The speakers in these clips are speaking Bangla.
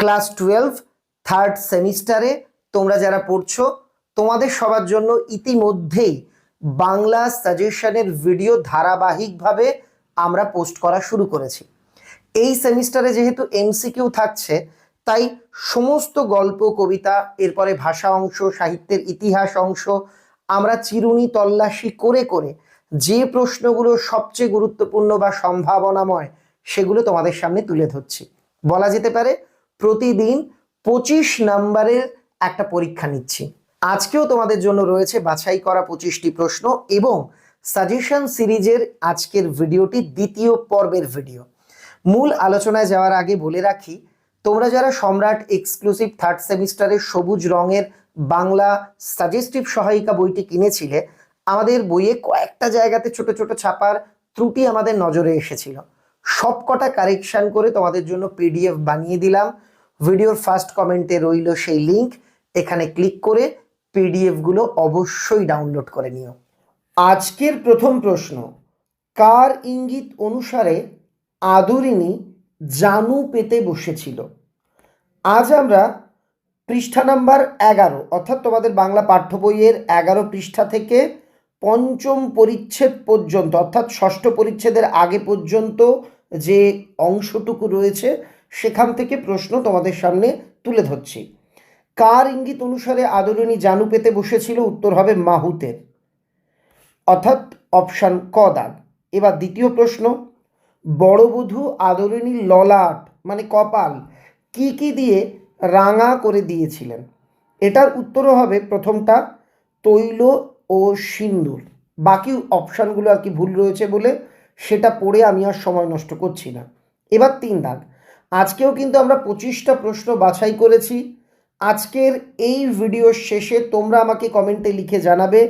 ক্লাস 12 থার্ড সেমিস্টারে তোমরা যারা পড়ছো তোমাদের সবার জন্য ইতিমধ্যেই বাংলা সাজেশনের ভিডিও ধারাবাহিকভাবে আমরা পোস্ট করা শুরু করেছি। এই সেমিস্টারে যেহেতু এমসিকিউ থাকছে তাই সমস্ত গল্প কবিতা এরপরে ভাষা অংশ সাহিত্যের ইতিহাস অংশ আমরা চিরুনি তল্লাশি করে করে যে প্রশ্নগুলো সবচেয়ে গুরুত্বপূর্ণ বা সম্ভাবনাময় সেগুলো তোমাদের সামনে তুলে ধরছি। বলা যেতে পারে প্রতিদিন 25 নম্বরের একটা পরীক্ষা নিচ্ছি। আজকেও তোমাদের জন্য রয়েছে বাছাই করা 25টি প্রশ্ন এবং সাজেশন সিরিজের আজকের ভিডিওটি দ্বিতীয় পর্বের ভিডিও। মূল আলোচনায় যাওয়ার আগে বলে রাখি, তোমরা যারা সম্রাট এক্সক্লুসিভ থার্ড সেমিস্টারের সবুজ রঙের বাংলা সাজেস্টিভ সহায়িকা বইটি কিনেছিলে, আমাদের বইয়ে কয়েকটা জায়গাতে ছোট ছোট ছাপার ত্রুটি আমাদের নজরে এসেছিল। সবকটা কারেকশন করে তোমাদের জন্য পিডিএফ বানিয়ে দিলাম। ভিডিওর ফার্স্ট কমেন্টে রইল সেই লিঙ্ক, এখানে ক্লিক করে পিডিএফগুলো অবশ্যই ডাউনলোড করে নিও। আজকের প্রথম প্রশ্ন, কার ইঙ্গিত অনুসারে আদরিণী জানু পেতে বসেছিল? আজ আমরা পৃষ্ঠা নাম্বার 11 অর্থাৎ তোমাদের বাংলা পাঠ্য বইয়ের 11 পৃষ্ঠা থেকে পঞ্চম পরিচ্ছেদ পর্যন্ত অর্থাৎ ষষ্ঠ পরিচ্ছেদের আগে পর্যন্ত যে অংশটুকু রয়েছে সেখান থেকে প্রশ্ন তোমাদের সামনে তুলে ধরছি। কার ইঙ্গিত অনুসারে আদরিণী জানু পেতে বসেছিল? উত্তর হবে মাহুতের, অর্থাৎ অপশান ক দাগ। এবার দ্বিতীয় প্রশ্ন, বড়বধূ আদরিণীর ললাট মানে কপাল কি কি দিয়ে রাঙা করে দিয়েছিলেন? এটার উত্তরও হবে প্রথমটা তৈল ও সিন্দুর। বাকি অপশানগুলো আর কি ভুল রয়েছে বলে সেটা পড়ে আমি আর সময় নষ্ট করছি না। এবার 3 দাগ। আজকেও কিন্তু আমরা 25টা প্রশ্ন বাছাই করেছি। আজকের এই ভিডিওর শেষে তোমরা আমাকে কমেন্টে লিখে জানাবে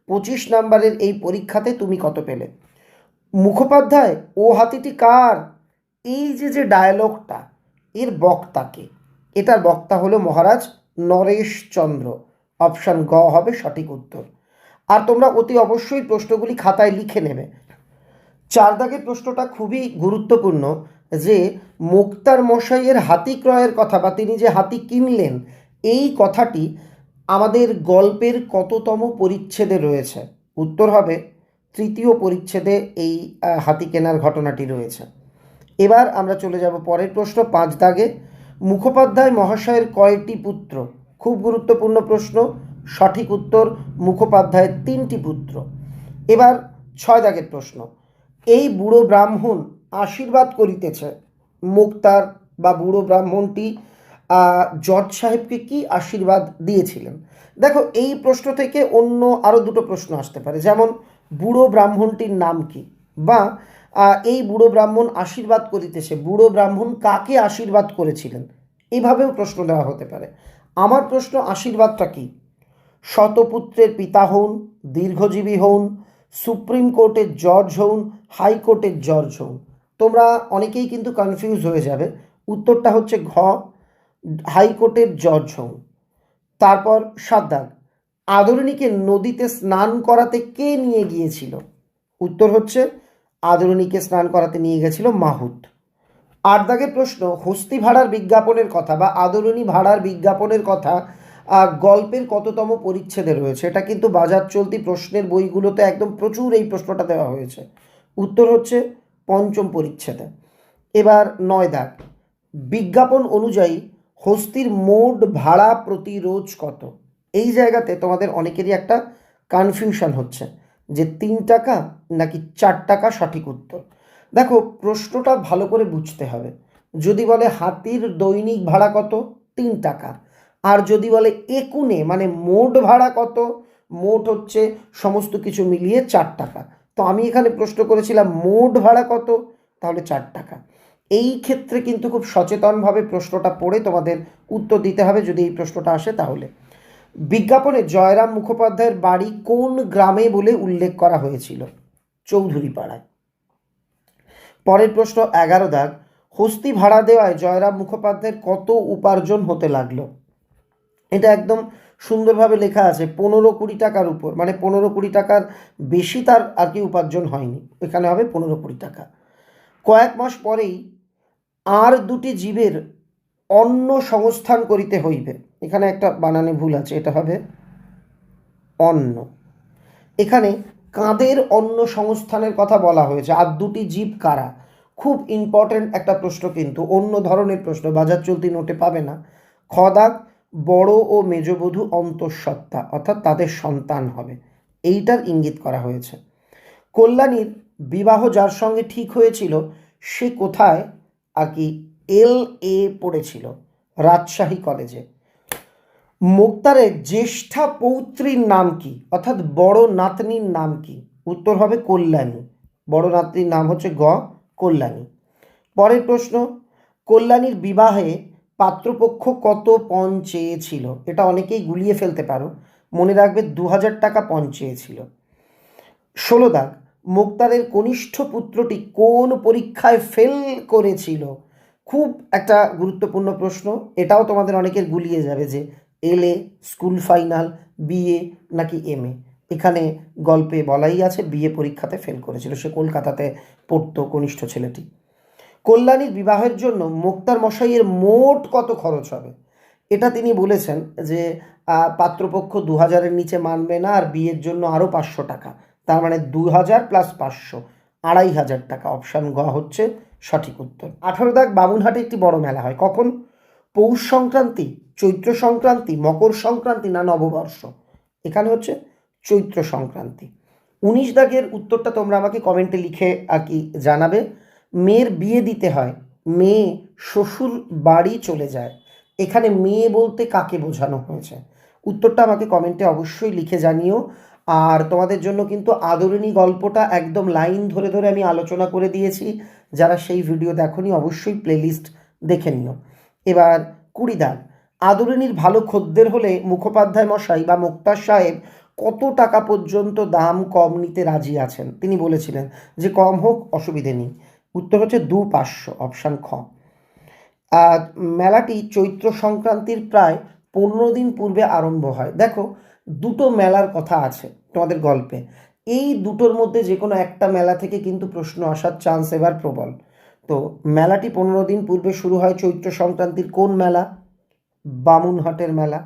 25 নম্বরের এই পরীক্ষাতে তুমি কত পেলে। মুখোপাধ্যায় ও হাতিটি কার, এই যে ডায়ালগটা এর বক্তাকে, এটার বক্তা হলো মহারাজ নরেশচন্দ্র। অপশান গ হবে সঠিক উত্তর। আর তোমরা অতি অবশ্যই প্রশ্নগুলি খাতায় লিখে নেবে। 4 দাগের প্রশ্নটা খুবই গুরুত্বপূর্ণ, যে মুক্তার মশাইয়ের হাতি ক্রয়ের কথা বা তিনি যে হাতি কিনলেন এই কথাটি আমাদের গল্পের কততম পরিচ্ছেদে রয়েছে? উত্তর হবে 3য় পরিচ্ছেদে এই হাতি কেনার ঘটনাটি রয়েছে। এবার আমরা চলে যাব পরের প্রশ্ন 5 দাগে। মুখোপাধ্যায় মহাশয়ের কয়টি পুত্র? খুব গুরুত্বপূর্ণ প্রশ্ন। সঠিক উত্তর মুখোপাধ্যায়ের 3টি পুত্র। এবার 6 দাগের প্রশ্ন, এই বুড়ো ব্রাহ্মণ আশীর্বাদ করিতেছে। মুক্তার বা বুড়ো ব্রাহ্মণটি জজ সাহেবকে কি আশীর্বাদ দিয়েছিলেন? দেখো এই প্রশ্ন থেকে অন্য আরও দুটো প্রশ্ন আসতে পারে, যেমন বুড়ো ব্রাহ্মণটির নাম কি, বা এই বুড়ো ব্রাহ্মণ আশীর্বাদ করিতেছে, বুড়ো ব্রাহ্মণ কাকে আশীর্বাদ করেছিলেন, এইভাবেও প্রশ্ন দেওয়া হতে পারে। আমার প্রশ্ন, আশীর্বাদটা কি? শতপুত্রের পিতা হন, দীর্ঘজীবী হন, সুপ্রিম কোর্টের জজ হন, হাইকোর্টের জজ হন। তোমরা অনেকেই কিন্তু কনফিউজ হয়ে যাবে। উত্তরটা হচ্ছে ঘ, হাইকোর্টের জজ হন। তারপর 7 দাগ, আদরিণীকে নদীতে স্নান করাতে কে নিয়ে গিয়েছিল? উত্তর হচ্ছে আদরিণীকে স্নান করাতে নিয়ে গেছিল মাহুত। 8 দাগের প্রশ্ন, হস্তি ভাড়ার বিজ্ঞাপনের কথা বা আদরিণী ভাড়ার বিজ্ঞাপনের কথা গল্পের কততম পরিচ্ছেদে রয়েছে? এটা কিন্তু বাজার চলতি প্রশ্নের বইগুলোতে একদম প্রচুর এই প্রশ্নটা দেওয়া হয়েছে। উত্তর হচ্ছে 5ম পরিচ্ছেদে। এবার 9 দাগ, বিজ্ঞাপন অনুযায়ী হস্তির মোট ভাড়া প্রতি রোজ কত? এই জায়গাতে তোমাদের অনেকেরই একটা কনফিউশন হচ্ছে যে 3 টাকা নাকি 4 টাকা সঠিক উত্তর। দেখো প্রশ্নটা ভালো করে বুঝতে হবে। যদি বলে হাতির দৈনিক ভাড়া কত, 3 টাকা। আর যদি বলে একুনে মানে মোট ভাড়া কত, মোট হচ্ছে সমস্ত কিছু মিলিয়ে 4 টাকা। তো আমি এখানে প্রশ্ন করেছিলাম মোট ভাড়া কত, তাহলে 4 টাকা। এই ক্ষেত্রে কিন্তু খুব সচেতনভাবে প্রশ্নটা পড়ে তোমাদের উত্তর দিতে হবে যদি এই প্রশ্নটা আসে তাহলে। বিজ্ঞাপনে জয়রাম মুখোপাধ্যায়ের বাড়ি কোন গ্রামে বলে উল্লেখ করা হয়েছিল? চৌধুরীপাড়ায়। পরের প্রশ্ন 11 দাগ, হস্তি ভাড়া দেওয়ায় জয়রাম মুখোপাধ্যায়ের কত উপার্জন হতে লাগলো? এটা একদম সুন্দরভাবে লেখা আছে 15-20 টাকার উপর, মানে 15-20 টাকার বেশি তার আর কি উপার্জন হয়নি, এখানে হবে 15-20 টাকা। কয়েক মাস পরেই আর দুটি জীবের অন্ন সংস্থান করিতে হইবে, এখানে একটা বানানে ভুল আছে, এটা হবে অন্ন। এখানে কাদের অন্ন সংস্থানের কথা বলা হয়েছে, আর দুটি জীব কারা? খুব ইম্পর্টেন্ট একটা প্রশ্ন, কিন্তু অন্য ধরনের প্রশ্ন, বাজার চলতি নোটে পাবে না। খ দাগ, বড় ও মেজবধূ অন্তঃসত্ত্বা, অর্থাৎ তাদের সন্তান হবে, এইটার ইঙ্গিত করা হয়েছে। কল্যাণীর বিবাহ যার সঙ্গে ঠিক হয়েছিল সে কোথায় আর কি LA পড়েছিল? রাজশাহী কলেজে। মুক্তারের জ্যেষ্ঠা পৌত্রীর নাম কি, অর্থাৎ বড় নাতনির নাম কি? উত্তর হবে কল্যাণী। বড় নাতনির নাম হচ্ছে কল্যাণী। পরের প্রশ্ন, কল্যাণীর বিবাহে পাত্রপক্ষ কত পণ চেয়েছিল? এটা অনেকেই গুলিয়ে ফেলতে পারো, মনে রাখবে 2000 টাকা পণ চেয়েছিল। 16 দাগ, মুক্তারের কনিষ্ঠ পুত্রটি কোন পরীক্ষায় ফেল করেছিল? খুব একটা গুরুত্বপূর্ণ প্রশ্ন, এটাও তোমাদের অনেকের গুলিয়ে যাবে যে LA, স্কুল ফাইনাল, BA নাকি MA। এখানে গল্পে বলাই আছে BA পরীক্ষাতে ফেল করেছিল, সে কলকাতাতে পড়তো, কনিষ্ঠ ছেলেটি। কল্যাণীর বিবাহের জন্য মুক্তার মশাইয়ের মোট কত খরচ হবে? এটা তিনি বলেছেন যে পাত্রপক্ষ 2000-এর নিচে মানবে না, আর বিয়ের জন্য আরও 500 টাকা, তার মানে 2000 + 500, 2500 টাকা। অপশান গ হচ্ছে সঠিক উত্তর। 18 দাগ, বামুনহাটে একটি বড় মেলা হয় কখন? পৌষ সংক্রান্তি, চৈত্র সংক্রান্তি, মকর সংক্রান্তি না নববর্ষ? এখানে হচ্ছে চৈত্র সংক্রান্তি। 19 দাগের উত্তরটা তোমরা আমাকে কমেন্টে লিখে আর কি জানাবে। মেয়ের বিয়ে দিতে হয়, মেয়ে শ্বশুর বাড়ি চলে যায়, এখানে মেয়ে বলতে কাকে বোঝানো হয়েছে? উত্তরটা আমাকে কমেন্টে অবশ্যই লিখে জানিও। আর তোমাদের জন্য কিন্তু আদরিণী গল্পটা একদম লাইন ধরে ধরে আমি আলোচনা করে দিয়েছি, যারা সেই ভিডিও দেখোনি অবশ্যই প্লেলিস্ট দেখে নিও। এবার 20 দাগ, আদরিণীর ভালো খদ্দের হলে মুখোপাধ্যায় মশাই বা মুক্তার সাহেব কত টাকা পর্যন্ত দাম কম নিতে রাজি আছেন? তিনি বলেছিলেন যে কম হোক, অসুবিধে নেই। উত্তর হচ্ছে 2500, অপশান খ। মেলাটি চৈত্র সংক্রান্তির প্রায় 15 দিন পূর্বে আরম্ভ হয়। দেখো, দুটো মেলার কথা আছে তোমাদের গল্পে, এই দুটোর মধ্যে যে কোনো একটা মেলা থেকে কিন্তু প্রশ্ন আসার চান্স এবার প্রবল। তো মেলাটি 15 দিন পূর্বে শুরু হয়, চৈত্র সংক্রান্তির কোন মেলা? বামুনহাটের মেলা।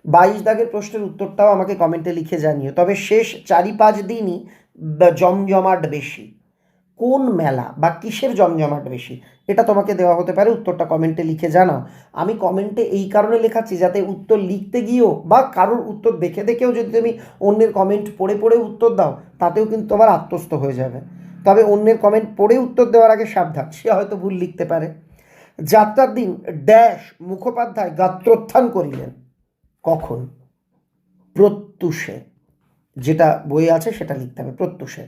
22 দাগের প্রশ্নের উত্তরটাও আমাকে কমেন্টে লিখে জানিও। তবে শেষ 4-5 দিনই জমজমাট বেশি, কোন মেলা বা কিসের জমজমাট বেশি? এটা তোমাকে দেওয়া হতে পারে, উত্তরটা কমেন্টে লিখে জানাও। আমি কমেন্টে এই কারণে লেখাচ্ছি যাতে উত্তর লিখতে গিয়েও বা কারোর উত্তর দেখে দেখেও যদি তুমি অন্যের কমেন্ট পড়ে পড়ে উত্তর দাও, তাতেও কিন্তু তোমার আত্মস্থ হয়ে যাবে। তবে অন্যের কমেন্ট পড়ে উত্তর দেওয়ার আগে সাবধান, সে হয়তো ভুল লিখতে পারে। যাত্রার দিন ড্যাশ মুখোপাধ্যায় গাত্রোত্থান করিলেন, কখন? প্রত্যুষে, যেটা বই আছে সেটা লিখতে হবে, প্রত্যুষে।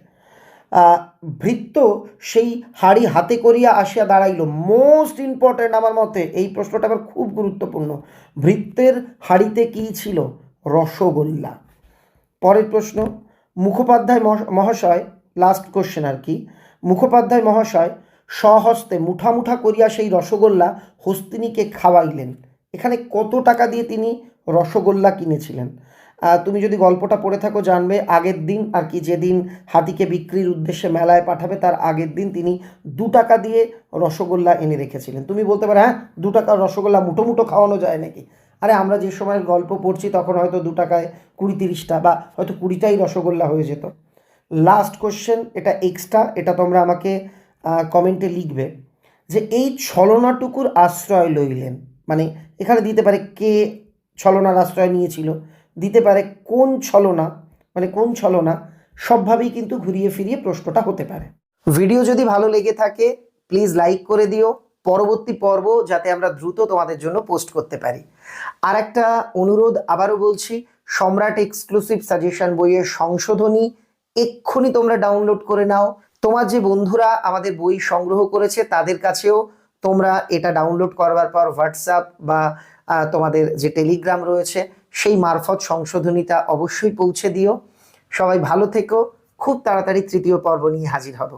ভৃত্য সেই হাড়ি হাতে করিয়া আসিয়া দাঁড়াইল, মোস্ট ইম্পর্ট্যান্ট আমার মতে, এই প্রশ্নটা আবার খুব গুরুত্বপূর্ণ। ভৃত্যের হাড়িতে কী ছিল? রসগোল্লা। পরের প্রশ্ন, মুখোপাধ্যায় মহাশয়, লাস্ট কোশ্চেন আর কি, মুখোপাধ্যায় মহাশয় স্বহস্তে মুঠা মুঠা করিয়া সেই রসগোল্লা হস্তিনীকে খাওয়াইলেন, এখানে কত টাকা দিয়ে তিনি রসগোল্লা কিনেছিলেন? তুমি যদি গল্পটা পড়ে থাকো জানবে, আগের দিন আর কি, যেদিন হাতিকে বিক্রির উদ্দেশ্যে মেলায় পাঠাবে তার আগের দিন তিনি 2 টাকা দিয়ে রসগোল্লা এনে রেখেছিলেন। তুমি বলতে পারো হ্যাঁ 2 টাকার রসগোল্লা মুঠো মুঠো খাওয়ানো যায় নাকি? আরে আমরা যে সময় গল্প পড়ছি তখন হয়তো 2 টাকায় 20-30টা বা হয়তো 20টাই রসগোল্লা হয়ে যেত। লাস্ট কোশ্চেন, এটা এক্সট্রা, এটা তোমরা আমাকে কমেন্টে লিখবে যে এই ছলনাটুকুর আশ্রয় লইলেন, মানে এখানে দিতে পারে কে ছলনার আশ্রয় নিয়েছিল, দিতে পারে কোন ছলনা, মানে কোন ছলনা, সবভাবেই কিন্তু ঘুরিয়ে ফিরিয়ে প্রশ্নটা হতে পারে। ভিডিও যদি ভালো লেগে থাকে প্লিজ লাইক করে দিও, পরবর্তী পর্ব যাতে আমরা দ্রুত তোমাদের জন্য পোস্ট করতে পারি। আর একটা অনুরোধ আবারও বলছি, সম্রাট এক্সক্লুসিভ সাজেশন বইয়ের সংশোধনী এক্ষুনি তোমরা ডাউনলোড করে নাও। তোমার যে বন্ধুরা আমাদের বই সংগ্রহ করেছে তাদের কাছেও তোমরা এটা ডাউনলোড করবার পর হোয়াটসঅ্যাপ বা তোমাদের যে টেলিগ্রাম রয়েছে সেই মারফত সংশোধনীটা অবশ্যই পৌঁছে দিও। সবাই ভালো থেকো, খুব তাড়াতাড়ি তৃতীয় পর্ব নিয়ে হাজির হব।